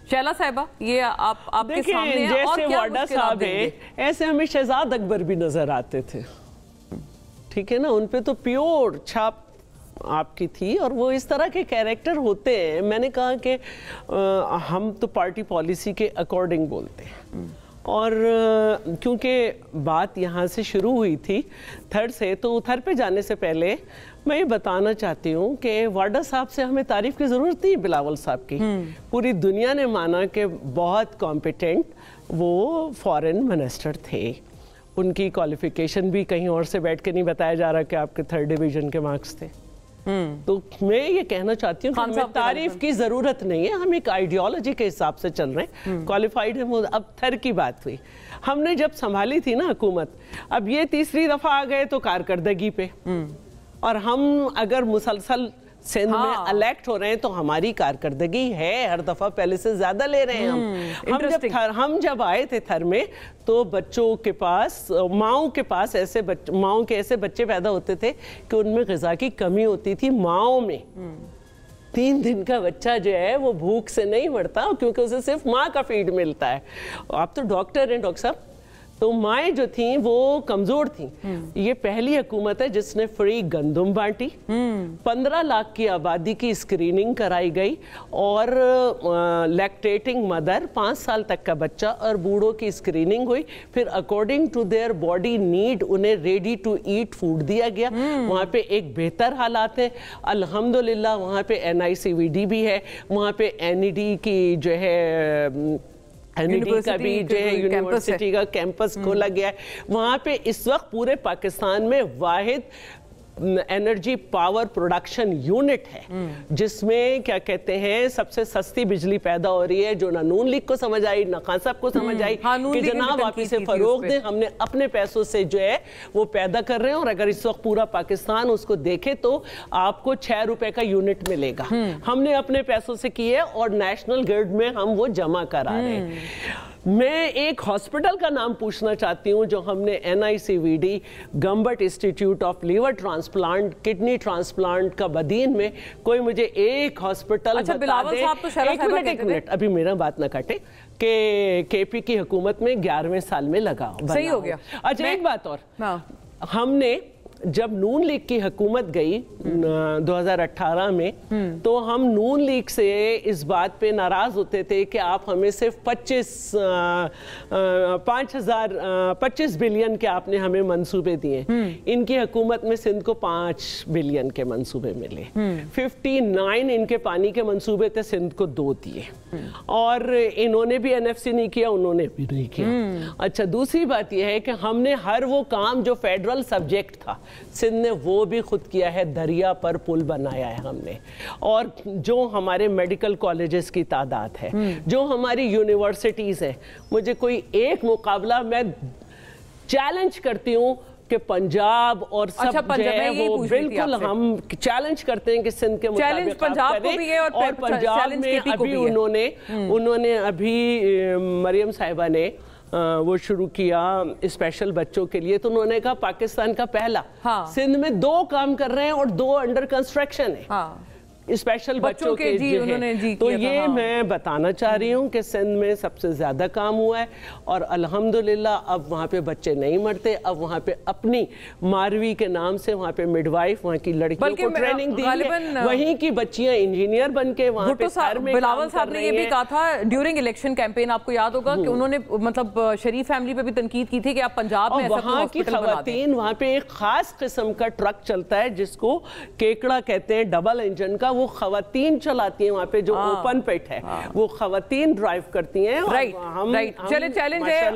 शैला साहिबा, ये आपके सामने है, और जैसे वाडा साहब है ऐसे हमें शहजाद अकबर भी नजर आते थे, ठीक है ना, उन पे तो प्योर छाप आपकी थी और वो इस तरह के कैरेक्टर होते हैं। मैंने कहा कि हम तो पार्टी पॉलिसी के अकॉर्डिंग बोलते हैं और क्योंकि बात यहाँ से शुरू हुई थी थर से, तो थर पे जाने से पहले मैं ये बताना चाहती हूँ कि वाडा साहब से हमें तारीफ की ज़रूरत नहीं, बिलावल साहब की। पूरी दुनिया ने माना कि बहुत कॉम्पिटेंट वो फॉरेन मिनिस्टर थे। उनकी क्वालिफिकेशन भी कहीं और से बैठ के नहीं बताया जा रहा कि आपके 3rd डिवीज़न के मार्क्स थे। तो मैं ये कहना चाहती हूँ कि हमें तारीफ की जरूरत नहीं है, हम एक आइडियोलॉजी के हिसाब से चल रहे हैं, क्वालिफाइड है। अब थर की बात हुई, हमने जब संभाली थी ना हुकूमत, अब ये 3री दफा आ गए तो कारकर्दगी पे, और हम अगर मुसलसल सिंध में इलेक्ट हो रहे हैं तो हमारी कारकर्दगी है हर दफा पहले से ज्यादा ले रहे हैं। हम जब आए थे थर में तो बच्चों के पास, माओं के पास माओं के ऐसे बच्चे पैदा होते थे कि उनमें ग़िज़ा की कमी होती थी माओं में। 3 दिन का बच्चा जो है वो भूख से नहीं मरता क्योंकि उसे सिर्फ माँ का फीड मिलता है। आप तो डॉक्टर हैं डॉक्टर साहब, तो माएँ जो थीं वो कमज़ोर थीं। ये पहली हुकूमत है जिसने फ्री गंदम बांटी, 15 लाख की आबादी की स्क्रीनिंग कराई गई और लैक्टेटिंग मदर 5 साल तक का बच्चा और बूढ़ों की स्क्रीनिंग हुई। फिर according to their body need उन्हें रेडी टू ईट फूड दिया गया। वहाँ पे एक बेहतर हालात है अल्हम्दुलिल्लाह। वहाँ पे NICVD भी है, वहाँ पे NED की जो है NED का भी जो है यूनिवर्सिटी का कैंपस खोला गया है। वहाँ पे इस वक्त पूरे पाकिस्तान में वाहिद एनर्जी पावर प्रोडक्शन यूनिट है जिसमें क्या कहते हैं सबसे सस्ती बिजली पैदा हो रही है, जो ना नून लीग को समझ आई ना खान साहब को समझ आई कि जनाब आप इसे फरोग दें। हमने अपने पैसों से जो है वो पैदा कर रहे हैं और अगर इस वक्त पूरा पाकिस्तान उसको देखे तो आपको 6 रुपए का यूनिट मिलेगा। हमने अपने पैसों से किए और नेशनल ग्रिड में हम वो जमा करा रहे हैं। मैं एक हॉस्पिटल का नाम पूछना चाहती हूँ जो हमने NICVD Gambat institute of liver transplant kidney transplant का बदीन में कोई मुझे एक हॉस्पिटल बता दे। एक मिनट अभी मेरा बात ना काटे कि KP की हुकूमत में 11वें साल में लगा, सही हो गया। अच्छा एक बात और, हमने जब नून लीग की हुकूमत गई 2018 में तो हम नून लीग से इस बात पे नाराज होते थे कि आप हमें सिर्फ 25 बिलियन के आपने हमें मंसूबे दिए। इनकी हुकूमत में सिंध को 5 बिलियन के मंसूबे मिले। 59 इनके पानी के मंसूबे थे, सिंध को 2 दिए और इन्होंने भी NFC नहीं किया, उन्होंने भी नहीं किया। अच्छा दूसरी बात यह है कि हमने हर वो काम जो फेडरल सब्जेक्ट था सिंध ने वो भी खुद किया है, दरिया पर पुल बनाया है हमने। और जो हमारे मेडिकल कॉलेजेस की तादाद है, जो हमारी यूनिवर्सिटीज़ है, मुझे कोई एक मुकाबला मैं चैलेंज करती हूँ कि पंजाब और सब जो है वो बिल्कुल हम चैलेंज करते हैं कि सिंध के मुताबिक पंजाब को भी है और पंजाब में अभी उन्होंने अभी मरियम साहिबा ने वो शुरू किया स्पेशल बच्चों के लिए, तो उन्होंने कहा पाकिस्तान का पहला सिंध में 2 काम कर रहे हैं और 2 अंडर कंस्ट्रक्शन है स्पेशल बच्चों के जी तो ये मैं बताना चाह रही हूँ कि सिंध में सबसे ज्यादा काम हुआ है और अल्हम्दुलिल्लाह अब वहाँ पे बच्चे नहीं मरते। अब वहाँ पे अपनी मारवी के नाम से वहाँ पे मिडवाइफ वहाँ की लड़कियों को ट्रेनिंग दी है, वहीं की बच्चियाँ इंजीनियर बन के वहाँ पे घर में बिलावल साहब ने ये भी कहा था ड्यूरिंग इलेक्शन कैंपेन, आपको याद होगा कि उन्होंने मतलब शरीफ फैमिली पे भी तनकीद की थी कि आप पंजाब में वहाँ की खवातीन, वहाँ पे एक खास किस्म का ट्रक चलता है जिसको केकड़ा कहते हैं, डबल इंजन का, वो खवातीन चलाती हैं वहाँ पे, जो ओपन पिट है वो खवातीन ड्राइव करती हैं। राइट, चैलेंज है